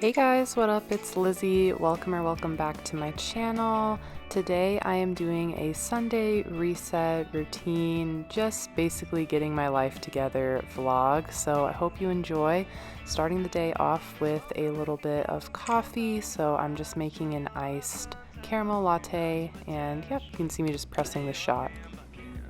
Hey guys, what up? It's Lizzy. Welcome back to my channel. Today I am doing a Sunday reset routine, just basically getting my life together vlog. So I hope you enjoy. Starting the day off with a little bit of coffee. So I'm just making an iced caramel latte, and yep, you can see me just pressing the shot.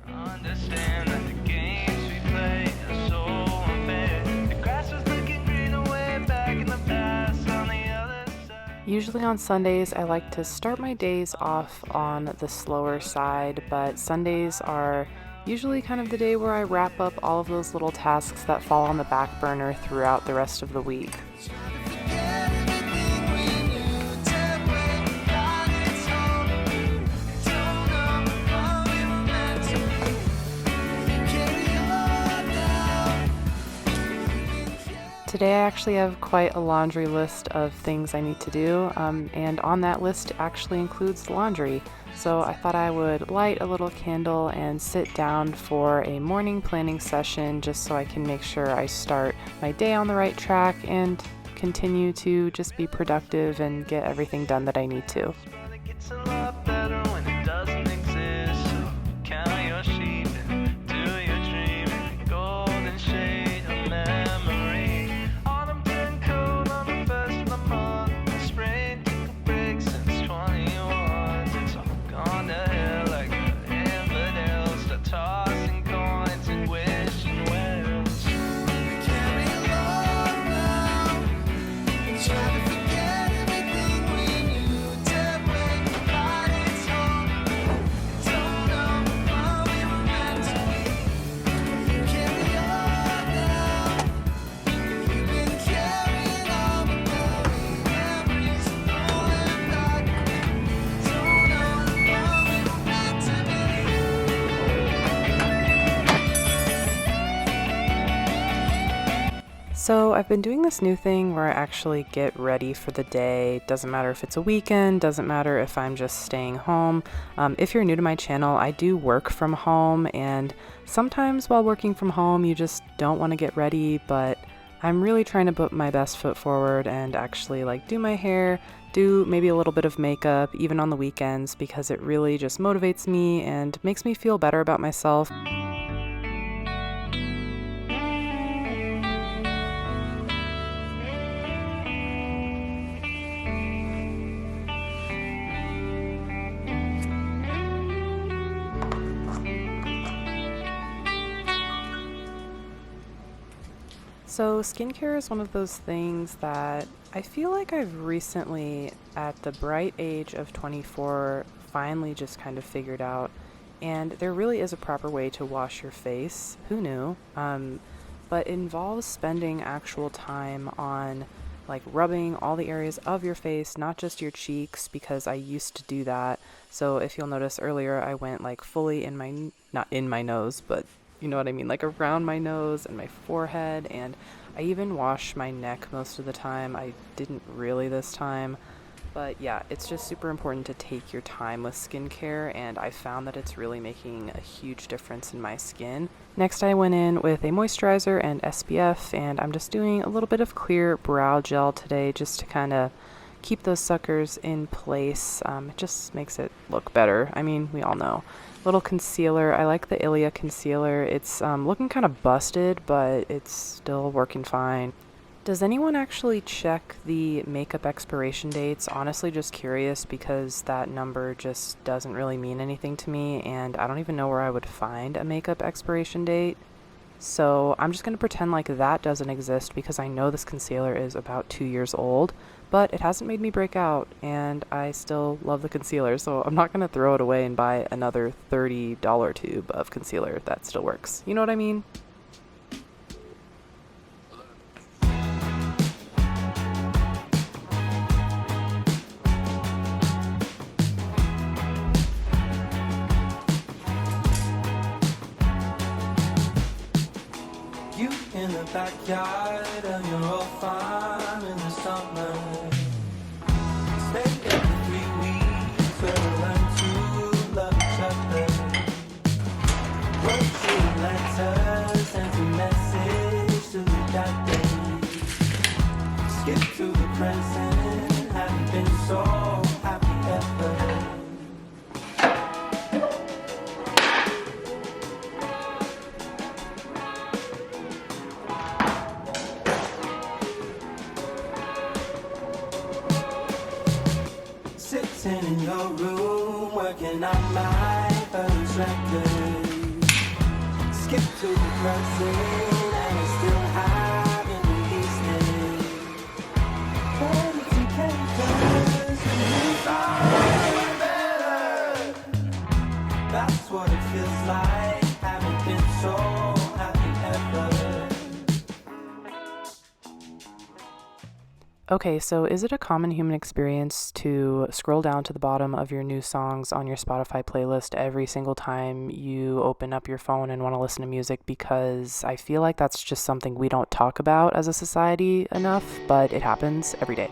Understand that the games we play are so unfair. The grass was looking greener way back in the past on the other side. Usually on Sundays, I like to start my days off on the slower side, but Sundays are usually kind of the day where I wrap up all of those little tasks that fall on the back burner throughout the rest of the week. Today I actually have quite a laundry list of things I need to do, and on that list actually includes laundry. So I thought I would light a little candle and sit down for a morning planning session just so I can make sure I start my day on the right track and continue to just be productive and get everything done that I need to. But it gets a lot better when it doesn't exist. So count your sheep and do your dream in the golden shade of memory. Autumn turned cold on the first of the month. Spring took a break since 21. It's all gone to hell like the infidels. Start tossing coins and wishing wells. Carry along now and try to forget everything we knew. Dead when the body's home. Don't know how we were meant to be. Carry on now. You've been carrying on the memories of rolling back. Don't know how we were meant to be. So I've been doing this new thing where I actually get ready for the day. Doesn't matter if it's a weekend, doesn't matter if I'm just staying home. If you're new to my channel, I do work from home, and sometimes while working from home you just don't want to get ready, but I'm really trying to put my best foot forward and actually do my hair, do maybe a little bit of makeup even on the weekends, because it really just motivates me and makes me feel better about myself. So skincare is one of those things that I feel like I've recently, at the bright age of 24, finally just kind of figured out. And there really is a proper way to wash your face. Who knew? But it involves spending actual time on rubbing all the areas of your face, not just your cheeks, because I used to do that. So if you'll notice earlier, I went fully in my, not in my nose, but you know what I mean, around my nose and my forehead, and I even wash my neck most of the time. I didn't really this time, but yeah, it's just super important to take your time with skincare, and I found that it's really making a huge difference in my skin. Next, I went in with a moisturizer and SPF, and I'm just doing a little bit of clear brow gel today just to kind of keep those suckers in place. It just makes it look better. I mean, we all know. Little concealer. I like the Ilia concealer. It's looking kind of busted, but it's still working fine. Does anyone actually check the makeup expiration dates? Honestly, just curious, because that number just doesn't really mean anything to me, and I don't even know where I would find a makeup expiration date. So I'm just going to pretend like that doesn't exist, because I know this concealer is about 2 years old, but it hasn't made me break out, and I still love the concealer, so I'm not going to throw it away and buy another $30 tube of concealer that still works. You know what I mean? You in the backyard of your old farm in the summer. Stay there for 3 weeks, where we learn to love each other. Wrote you letters, sent a message to the that day. Skip to the present. your room, working on my first record. Skip to the present, and I still haven't released it. Credits and characters, and you better. That's what it feels like. Haven't been so happy ever. Okay, so is it a common human experience to scroll down to the bottom of your new songs on your Spotify playlist every single time you open up your phone and want to listen to music? Because I feel like that's just something we don't talk about as a society enough, but it happens every day.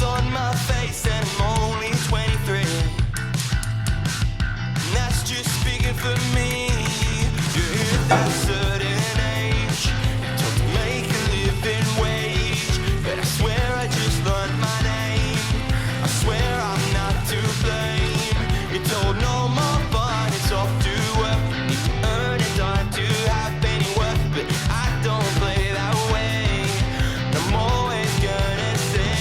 On my face and I'm only 23, and that's just speaking for me. You hit that certain age, told to make a living wage, but I swear I just learned my name. I swear I'm not to blame. You're told no more fun, it's off to work. Need to earn a dime to have any worth, but I don't play that way. I'm always gonna say,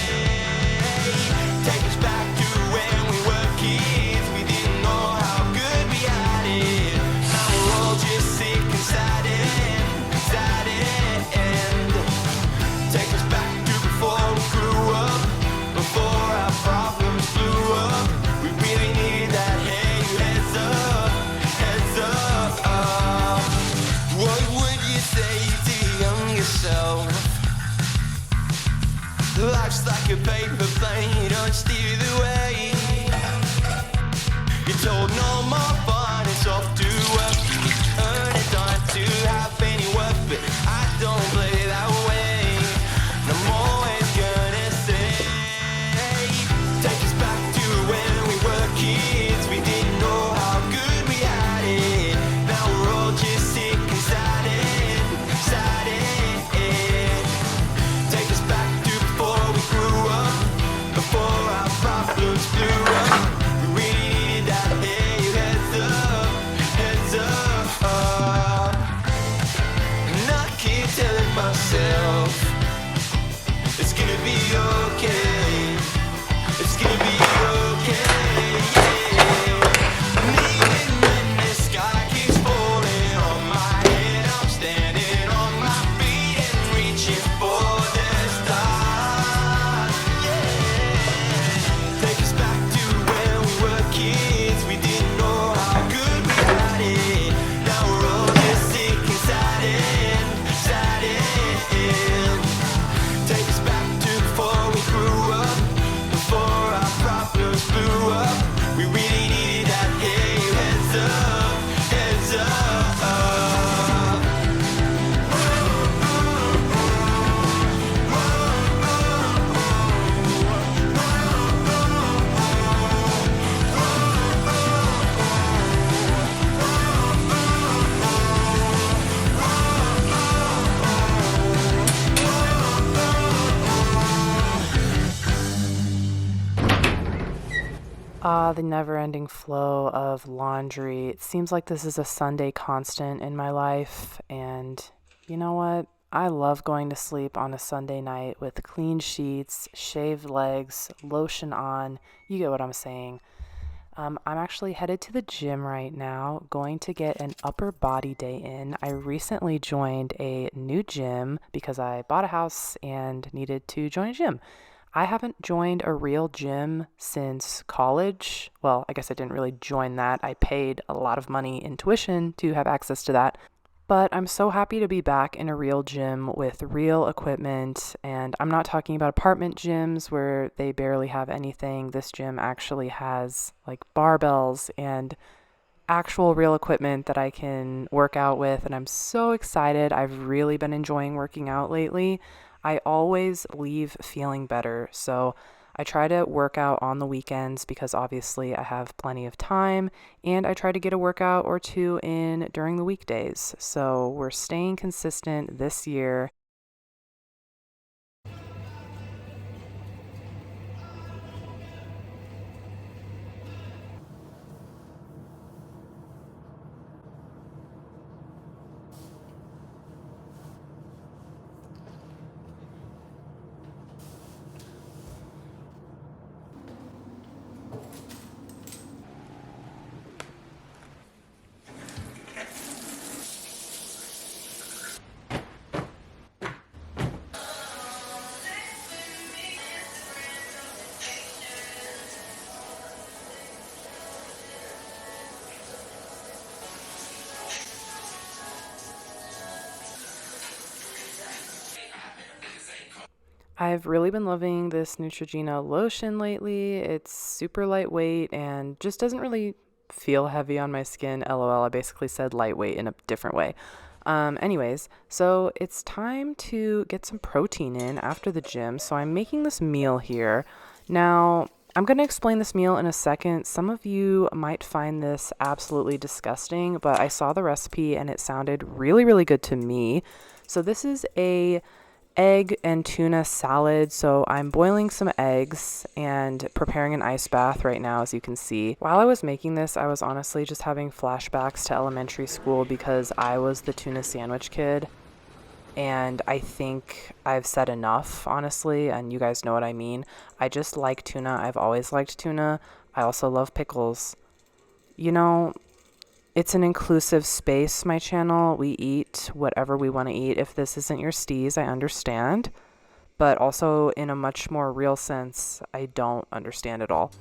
take us back to when we were kids. We didn't know how good we had it. Now we're all just sick and sad and take us back to before we grew up, before our problems blew up. We really need that, hey, heads up. What would you say to your younger self? Life's like a paper plane, don't steer the way. You're told no more fun, it's off to work. Earn a dime to have any worth, but I don't play that way. I'm always gonna say, take us back to when we were kids. We didn't know how good we had it. Now we're all just sick and sad and take us back to before we grew up, before our problems blew up. We really needed that, hey, heads up. And I keep telling myself, it's gonna be okay. It's gonna be okay, yeah. And even when the sky keeps falling on my head, I'm standing on my feet and reaching for the stars, yeah. Take us back to when we were kids. We didn't know how good we had it. Now we're all just sick and sad and take us back to before we grew up, before our problems blew up. We really needed that, hey, heads up. The never-ending flow of laundry. It seems like this is a Sunday constant in my life, and you know what? I love going to sleep on a Sunday night with clean sheets, shaved legs, lotion on. You get what I'm saying. I'm actually headed to the gym right now, going to get an upper body day in. I recently joined a new gym because I bought a house and needed to join a gym. I haven't joined a real gym since college. Well, I guess I didn't really join that. I paid a lot of money in tuition to have access to that. But I'm so happy to be back in a real gym with real equipment. And I'm not talking about apartment gyms where they barely have anything. This gym actually has like barbells and actual real equipment that I can work out with. And I'm so excited. I've really been enjoying working out lately. I always leave feeling better. So I try to work out on the weekends because obviously I have plenty of time, and I try to get a workout or two in during the weekdays. So we're staying consistent this year. I've really been loving this Neutrogena lotion lately. It's super lightweight and just doesn't really feel heavy on my skin. LOL, I basically said lightweight in a different way. Anyways, so it's time to get some protein in after the gym. So I'm making this meal here. Now, I'm going to explain this meal in a second. Some of you might find this absolutely disgusting, but I saw the recipe and it sounded really, really good to me. So this is a egg and tuna salad. So I'm boiling some eggs and preparing an ice bath right now, as you can see. While I was making this, I was honestly just having flashbacks to elementary school because I was the tuna sandwich kid. And I think I've said enough, honestly, and you guys know what I mean. I just like tuna. I've always liked tuna. I also love pickles. You know, it's an inclusive space, my channel. We eat whatever we want to eat. If this isn't your steez, I understand. But also, in a much more real sense, I don't understand at all.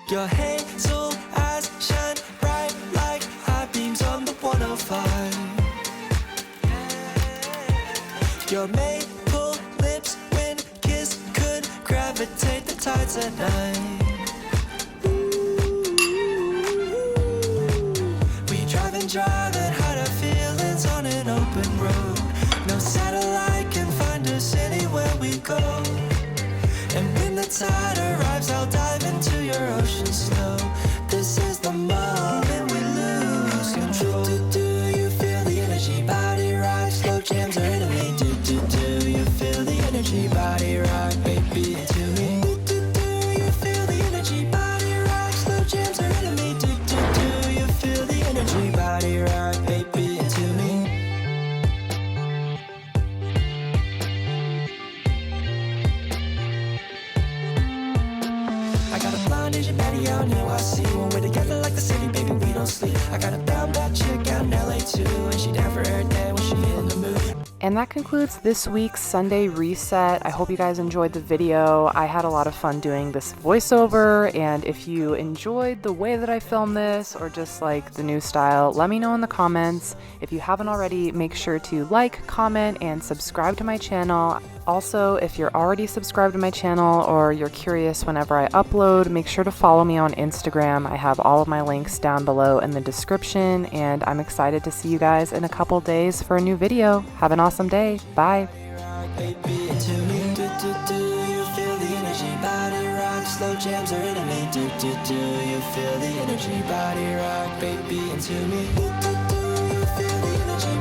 Your hazel eyes shine bright like high beams on the 105. Your maple lips, when kissed, could gravitate the tides at night. We drive and drive and hide our feelings on an open road. No satellite can find us anywhere we go. And when the tide arrives, I'll dive into your ocean slow. This is the moment we lose control. Do you feel the energy? Body rock, slow jams are enemy. Do you feel the energy? Body rock, baby, into me. Do you feel the energy? Body rock, slow jams are enemy. Do you feel the energy? Body rock, baby, into me. I got a blonde Asian baddie out in NYC. When we're together like the city, baby, we don't sleep. I got a brown bad chick out in LA too, and she down for her day when she in the mood. And that concludes this week's Sunday Reset. I hope you guys enjoyed the video. I had a lot of fun doing this voiceover, and if you enjoyed the way that I filmed this or just like the new style, let me know in the comments. If you haven't already, make sure to like, comment, and subscribe to my channel. Also, if you're already subscribed to my channel or you're curious whenever I upload, make sure to follow me on Instagram. I have all of my links down below in the description, and I'm excited to see you guys in a couple days for a new video. Have an awesome day. Bye. Baby, into me. Do you feel the energy? Body rock, slow jams are enemy. Do you feel the energy? Body rock, baby, into me. Do you feel the energy?